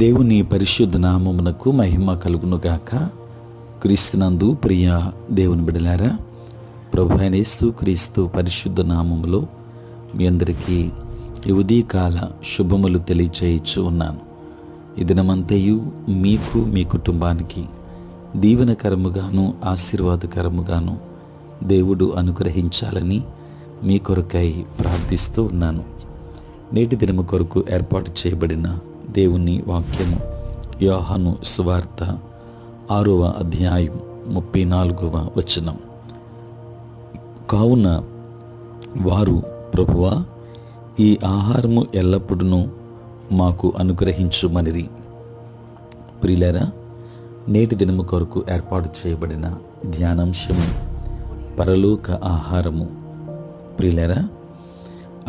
దేవుని పరిశుద్ధ నామమునకు మహిమ కలుగునుగాక. క్రీస్తునందు ప్రియ దేవుని బిడ్డలారా, ప్రభు అయిన యేసు క్రీస్తు పరిశుద్ధ నామములో మీ అందరికీ ఈ ఉదయకాల శుభములు తెలియచేయచ్చు ఉన్నాను. ఈ దినమంతయు మీకు మీ కుటుంబానికి దీవెనకరముగాను ఆశీర్వాదకరముగాను దేవుడు అనుగ్రహించాలని మీ కొరకై ప్రార్థిస్తూ ఉన్నాను. నేటి దినము కొరకు ఏర్పాటు చేయబడిన దేవుని వాక్యము యోహాను సువార్త 6వ అధ్యాయం 34వ వచనం. కావున వారు, ప్రభువా, ఈ ఆహారము ఎల్లప్పుడూ మాకు అనుగ్రహించుమనిరి. ప్రియులారా, నేటి దినము కొరకు ఏర్పాటు చేయబడిన ధ్యానాంశము పరలోక ఆహారము. ప్రియులారా,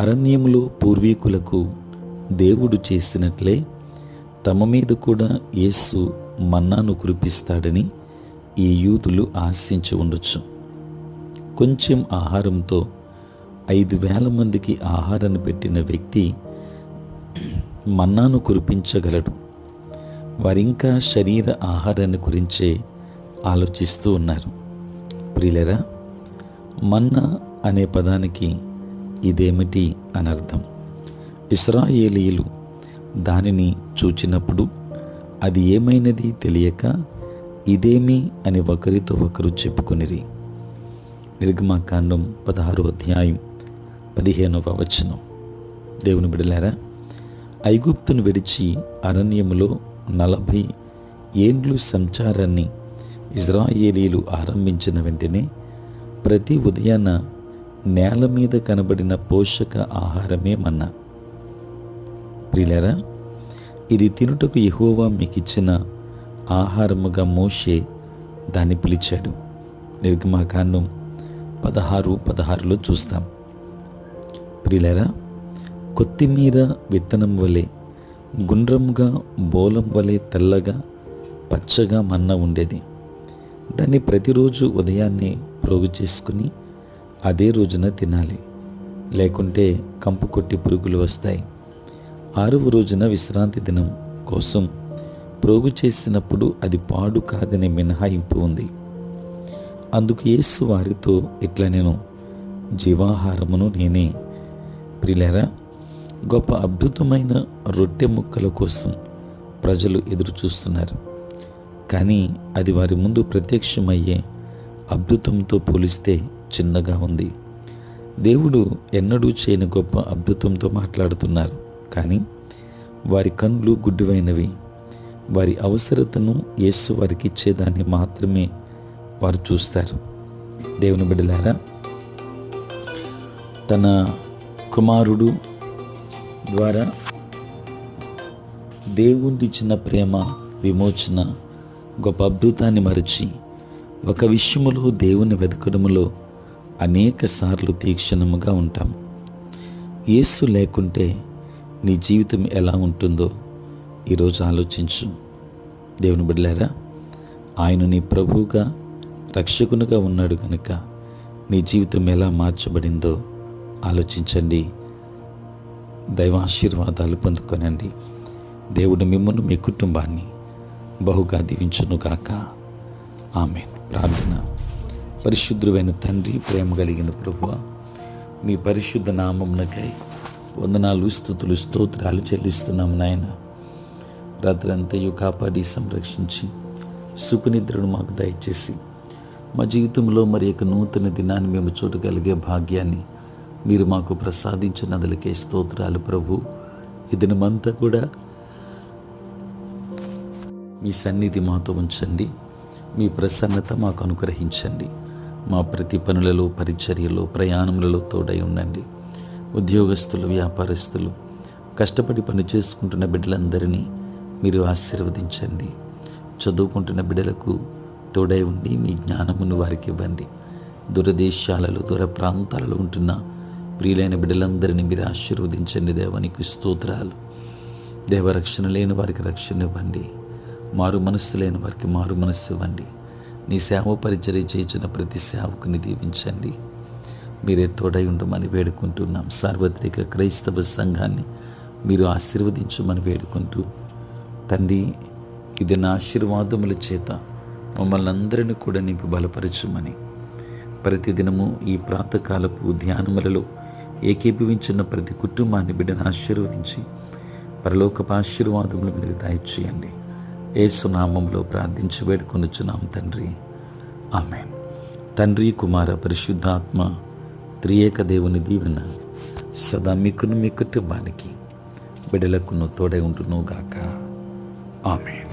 అరణ్యములో పూర్వీకులకు దేవుడు చేసినట్లే తమ మీద కూడా యేసు మన్నాను కురిపిస్తాడని ఈ యూదులు ఆశించి ఉండొచ్చు. కొంచెం ఆహారంతో 5,000 మందికి ఆహారాన్ని పెట్టిన వ్యక్తి మన్నాను కురిపించగలడు. వారింకా శరీర ఆహారాన్ని గురించే ఆలోచిస్తూ ఉన్నారు. ప్రియులరా, మన్నా అనే పదానికి ఇదేమిటి అని అర్థం. ఇశ్రాయేలీయులు దానిని చూచినప్పుడు అది ఏమైనది తెలియక ఇదేమి అని ఒకరితో ఒకరు చెప్పుకొనిరి. నిర్గమాకాండం 16వ అధ్యాయం 15వ వచనం. దేవుని బిడ్డలారా, ఐగుప్తును విడిచి అరణ్యములో 40 ఏండ్లు సంచారాన్ని ఇశ్రాయేలీయులు ఆరంభించిన వెంటనే ప్రతి ఉదయాన నేల మీద కనబడిన పోషక ఆహారమే మన్నా. ప్రియులారా, ఇది తినుటకు యెహోవా మీకిచ్చిన ఆహారముగా మోషే దాన్ని పిలిచాడు. నిర్గమాకాండం 16:16లో చూస్తాం. ప్రియులారా, కొత్తిమీర విత్తనం వలె గుండ్రముగా బోలం వలె తెల్లగా పచ్చగా మన్నా ఉండేది. దాన్ని ప్రతిరోజు ఉదయాన్నే ప్రోగు చేసుకుని అదే రోజున తినాలి, లేకుంటే కంపు కొట్టి పురుగులు వస్తాయి. 6వ రోజున విశ్రాంతి దినం కోసం ప్రోగు చేసినప్పుడు అది పాడు కాదనే మినహాయింపు ఉంది. అందుకు యేసు వారితో ఇట్లా, నేను జీవాహారమును నేనే. ప్రియులారా, గొప్ప అద్భుతమైన రొట్టె ముక్కల కోసం ప్రజలు ఎదురు చూస్తున్నారు. కానీ అది వారి ముందు ప్రత్యక్షమయ్యే అద్భుతంతో పోలిస్తే చిన్నగా ఉంది. దేవుడు ఎన్నడూ చేయని గొప్ప అద్భుతంతో మాట్లాడుతున్నారు. కానీ వారి కళ్ళు గుడ్డివైనవి. వారి అవసరతను యేసు వారికి ఇచ్చేదాన్ని మాత్రమే వారు చూస్తారు. దేవుని బిడ్డలారా, తన కుమారుడు ద్వారా దేవుడిచ్చిన ప్రేమ, విమోచన, గొప్ప అద్భుతాన్ని మరచి ఒక విషయములో దేవుని వెతకడములో అనేక సార్లు తీక్షణముగా ఉంటాం. యేసు లేకుంటే నీ జీవితం ఎలా ఉంటుందో ఈరోజు ఆలోచించు. దేవుని బిడ్డలారా, ఆయన నీ ప్రభువుగా రక్షకునిగా ఉన్నాడు కనుక నీ జీవితం ఎలా మార్చబడిందో ఆలోచించండి. దైవాశీర్వాదాలు పొందుకొనండి. దేవుడు మిమ్మల్ని, మీ కుటుంబాన్ని బహుగా దీవించునుగాక. ఆమేన్. ప్రార్థన. పరిశుద్ధుడైన తండ్రి, ప్రేమ కలిగిన ప్రభువా, మీ పరిశుద్ధ నామమునకై వందనాలు, స్తుతులు, స్తోత్రాలు చెల్లిస్తున్నాము నాయన. రాత్రంతయు కాపాడి సంరక్షించి సుఖనిద్రను మాకు దయచేసి మా జీవితంలో మరి యొక్క నూతన దినాన్ని మేము చూడగలిగే భాగ్యాన్ని మీరు మాకు ప్రసాదించినందులకే స్తోత్రాలు ప్రభు. ఈ దినమంతా కూడా మీ సన్నిధి మాతో ఉంచండి. మీ ప్రసన్నత మాకు అనుగ్రహించండి. మా ప్రతి పనులలో, పరిచర్యలో, ప్రయాణములలో తోడై ఉండండి. ఉద్యోగస్తులు, వ్యాపారస్తులు, కష్టపడి పని చేసుకుంటున్న బిడ్డలందరినీ మీరు ఆశీర్వదించండి. చదువుకుంటున్న బిడ్డలకు తోడై ఉండి మీ జ్ఞానమును వారికి ఇవ్వండి. దూరదేశాలలో, దూర ప్రాంతాలలో ఉంటున్న ప్రియులైన బిడ్డలందరినీ మీరు ఆశీర్వదించండి. దేవానికి స్తోత్రాలు. దేవరక్షణ లేని వారికి రక్షణ ఇవ్వండి. మారు మనస్సు లేని వారికి మారు మనస్సు ఇవ్వండి. నీ సేవ పరిచర్య చేయించిన ప్రతి సేవకుని దీవించండి. మీరే తోడై ఉండమని వేడుకుంటున్నాం. సార్వత్రిక క్రైస్తవ సంఘాన్ని మీరు ఆశీర్వదించమని వేడుకుంటూ తండ్రి, ఇది నా ఆశీర్వాదముల చేత మమ్మల్ని అందరినీ కూడా నింపి బలపరచుమని, ప్రతిదినము ఈ ప్రాతకాలపు ధ్యానములలో ఏకీభవించిన ప్రతి కుటుంబాన్ని బిడ్డను ఆశీర్వదించి పరలోకపు ఆశీర్వాదములు మీరు దయచేయండి. యేసు నామములో ప్రార్థించి వేడుకొనుచున్నాం తండ్రి, ఆమేన్. తండ్రి, కుమార, పరిశుద్ధాత్మ త్రియేక దేవుని దీవెన సదా మీకును మీ కుటుంబానికి బిడ్డలకును తోడై ఉంటును గాక. ఆమేన్.